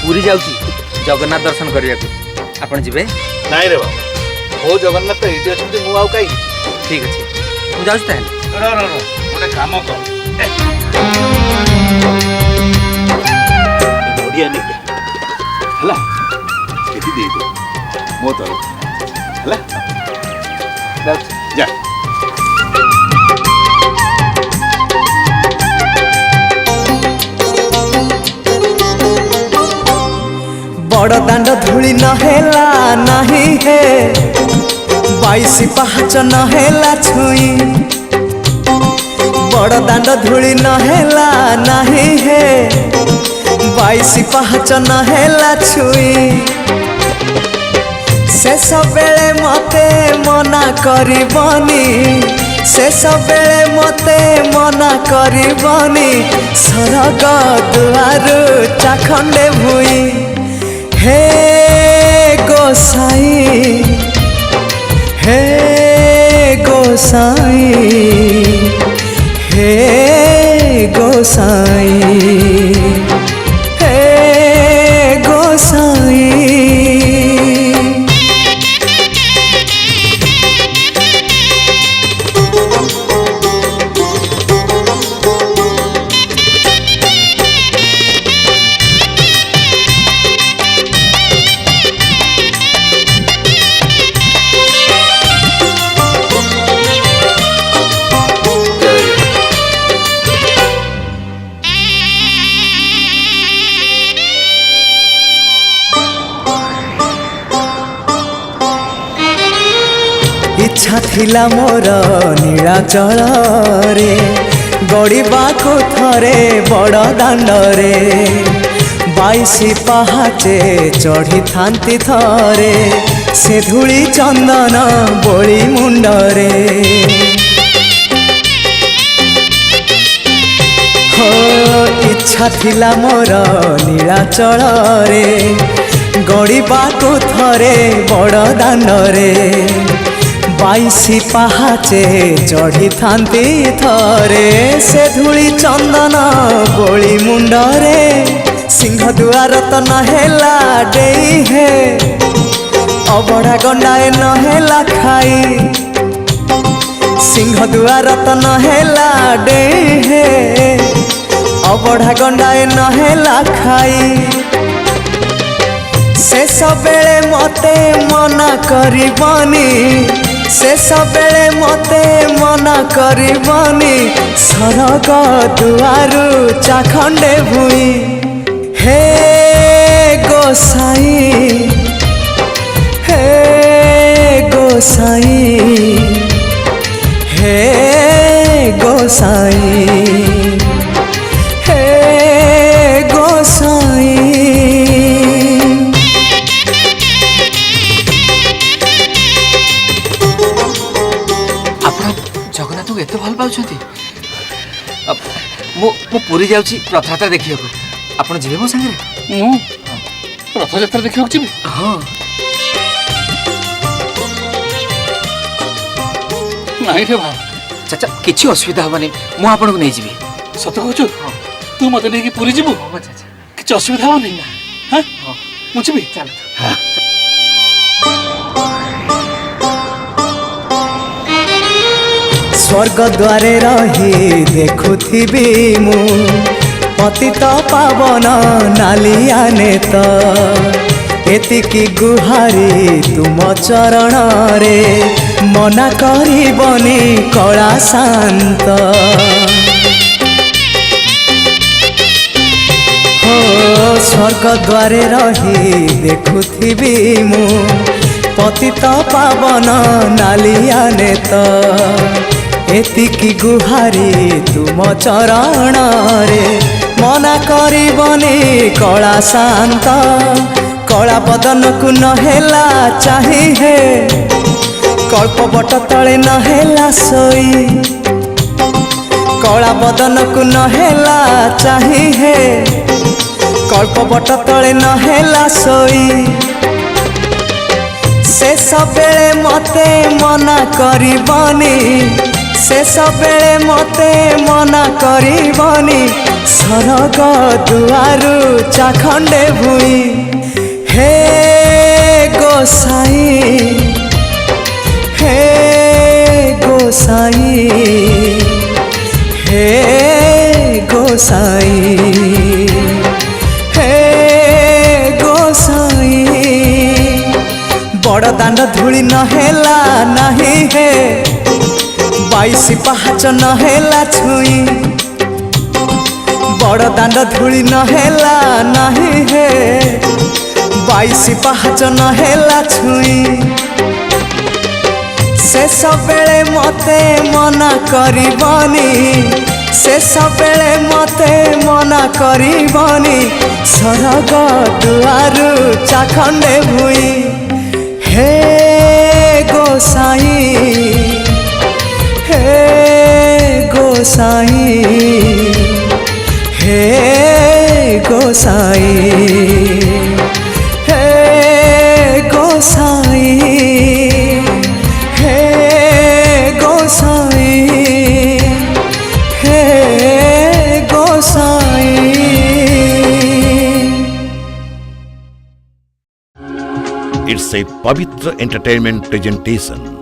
पूरी जाऊँगी जगन्नाथ दर्शन करने को आपण जीवे नाई रे बाबा मो जगन्नाथ तो ये अच्छे मु आउ कहीं ठीक अच्छे मुझे जाऊँ ताहले गोटे काम कर बढ़िया नहीं है दे दे मो तरफ है जा बड़ दांड धूली नहेला नहीं है 22 पहाच नहेला छुई बड़ दांड धूली नहेला नहीं है 22 पहाच नहेला छुई शेष बेले मते मना करबनी शेष बेले मते मना करबनी सरग दुआर चाखंडे भुई हे गोसाई हे गोसाई हे गोसाई हे गोसाई इच्छा थिला मोर नीलाचल रे गड़िबाको थरे बड़ दांडरे 22 पहाचे चढ़ी थांती थरे से धूली चंदन बोली मुंडरे हो इच्छा थिला मोर नीलाचल रे गड़िबाको थरे बड़ दांडरे 22 पहाचे चढ़ी थांती थरे से धूली चंदन बोली मुंडरे सिंह दुआर तो नहेला डेई है अबड़ा गंडाए नहेला खाई सिंह दुआर तो नहेला डेई है अबड़ा गंडाए नहेला खाई शेष बेले मते मना करबनी शेष बेले मते मना करबनी सरग दुआरु चाखंडे भुई हे गोसाई हे गोसाई हे गोसाई हे गोसाई जगन्नाथ को एत भल पाँच मु पूरी जाऊँगी रथयात्रा देखा आपड़ जी मो सागर रथयात्रा देखा जी हाँ नहीं रे भाव चाचा किसी असुविधा हेनी मुझे आपन को नहीं जी सत कहु तू मत नहीं पूरी जीवु किसी असुविधा हेनी हाँ मुझे चल स्वर्ग द्वारे रही देखुथिबी मु पतित पावन नालिया नेत एतिकी गुहारी तुम चरण रे मना करबनी कला शांत हो स्वर्ग द्वारे रही देखुथिबी मु पतित पावन नालिया नेत एतिकी गुहारी तुम चरण रे मना करबनी कला शांत कला बदन को नहेला चाहिए कल्प बट तले नहेला सोई कला बदन को नहेला चाहिए कल्प बट तले नहेला सोई शेष बेले मते मना करबनी शेष बेले मते मना करबनी सरग दुआरु चाखंडे भुई हे गोसाई हे गोसाई हे गोसाई हे गोसाई बड़ दांड धूली नहेला नहीं हे 22 पाहाच नहेला छुई बड़ दांड धूली नहेला नहीं हे 22 पाहाच नहेला छुई शेष बेले मते मना करिबनी शेष बेले मते मना करिबनी सरग दुआरु चाखंडे भुई हे गोसाई हे गोसाई हे गोसाई हे गोसाई हे गोसाई हे गोसाई It's a Pavitra Entertainment presentation.